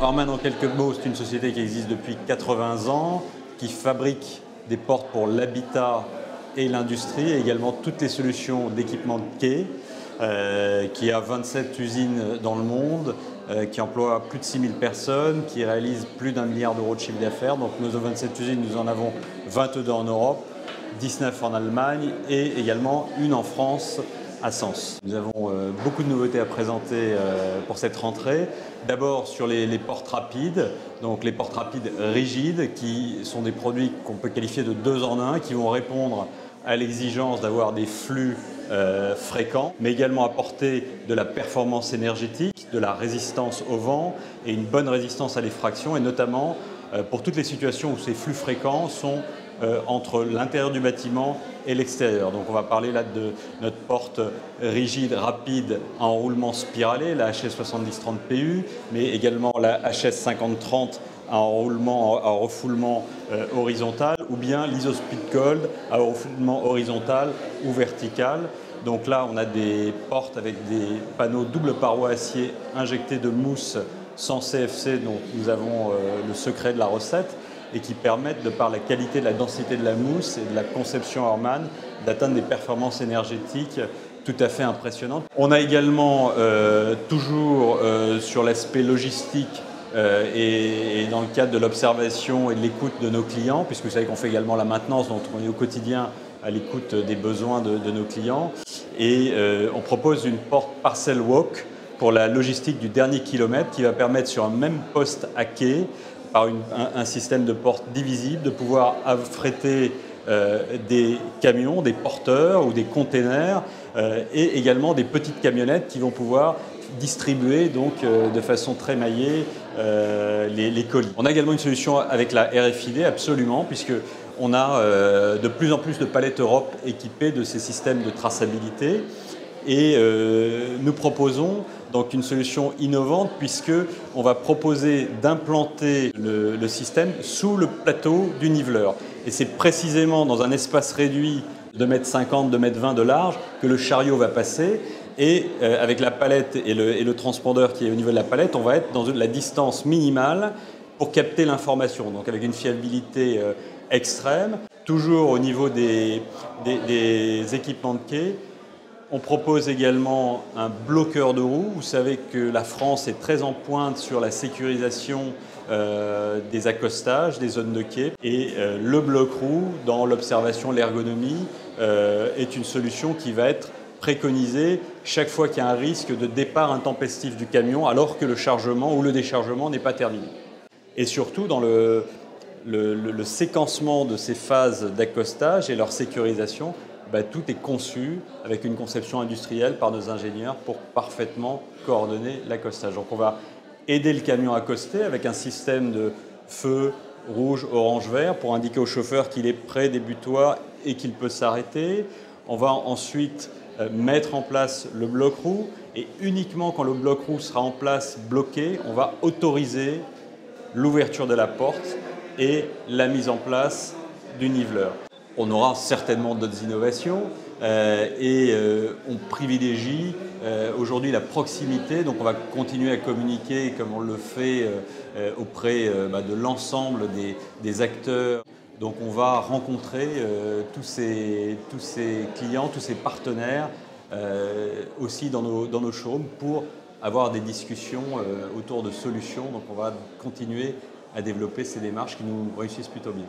Hörmann, en quelques mots, c'est une société qui existe depuis 80 ans, qui fabrique des portes pour l'habitat et l'industrie, et également toutes les solutions d'équipement de quai, qui a 27 usines dans le monde, qui emploie plus de 6000 personnes, qui réalise plus d'1 milliard d'euros de chiffre d'affaires. Donc nos 27 usines, nous en avons 22 en Europe, 19 en Allemagne et également une en France, à Sens. Nous avons beaucoup de nouveautés à présenter pour cette rentrée. D'abord sur les portes rapides, donc les portes rapides rigides qui sont des produits qu'on peut qualifier de 2 en 1, qui vont répondre à l'exigence d'avoir des flux fréquents, mais également apporter de la performance énergétique, de la résistance au vent et une bonne résistance à l'effraction, et notamment pour toutes les situations où ces flux fréquents sont entre l'intérieur du bâtiment et l'extérieur. Donc on va parler là de notre porte rigide, rapide, à enroulement spiralé, la HS 7030 PU, mais également la HS 5030 à enroulement, à refoulement horizontal, ou bien l'ISOSPEED Gold à refoulement horizontal ou vertical. Donc là, on a des portes avec des panneaux double paroi acier injectés de mousse sans CFC, dont nous avons le secret de la recette, et qui permettent, de par la qualité de la densité de la mousse et de la conception Hörmann, d'atteindre des performances énergétiques tout à fait impressionnantes. On a également, toujours sur l'aspect logistique et dans le cadre de l'observation et de l'écoute de nos clients, puisque vous savez qu'on fait également la maintenance, donc on est au quotidien à l'écoute des besoins de nos clients, et on propose une porte Parcel Walk pour la logistique du dernier kilomètre qui va permettre sur un même poste à quai, par un système de portes divisible, de pouvoir affréter des camions, des porteurs ou des containers et également des petites camionnettes qui vont pouvoir distribuer donc de façon très maillée les colis. On a également une solution avec la RFID, absolument, puisque on a de plus en plus de palettes Europe équipées de ces systèmes de traçabilité. Et nous proposons donc une solution innovante, puisqu'on va proposer d'implanter le système sous le plateau du niveleur. Et c'est précisément dans un espace réduit de 2,50 m, 2,20 m de large que le chariot va passer. Et avec la palette et le transpondeur qui est au niveau de la palette, on va être dans la distance minimale pour capter l'information, donc avec une fiabilité extrême. Toujours au niveau des équipements de quai, on propose également un bloqueur de roue. Vous savez que la France est très en pointe sur la sécurisation des accostages, des zones de quai. Et le bloc-roue, dans l'observation, l'ergonomie, est une solution qui va être préconisée chaque fois qu'il y a un risque de départ intempestif du camion, alors que le chargement ou le déchargement n'est pas terminé. Et surtout, dans le séquencement de ces phases d'accostage et leur sécurisation, tout est conçu avec une conception industrielle par nos ingénieurs pour parfaitement coordonner l'accostage. Donc on va aider le camion à accoster avec un système de feu rouge, orange, vert pour indiquer au chauffeur qu'il est prêt des butoirs et qu'il peut s'arrêter. On va ensuite mettre en place le bloc-roue, et uniquement quand le bloc-roue sera en place, bloqué, on va autoriser l'ouverture de la porte et la mise en place du niveleur. On aura certainement d'autres innovations et on privilégie aujourd'hui la proximité, donc on va continuer à communiquer comme on le fait auprès de l'ensemble des acteurs. Donc on va rencontrer tous ces clients, tous ces partenaires aussi dans nos showrooms pour avoir des discussions autour de solutions. Donc on va continuer à développer ces démarches qui nous réussissent plutôt bien.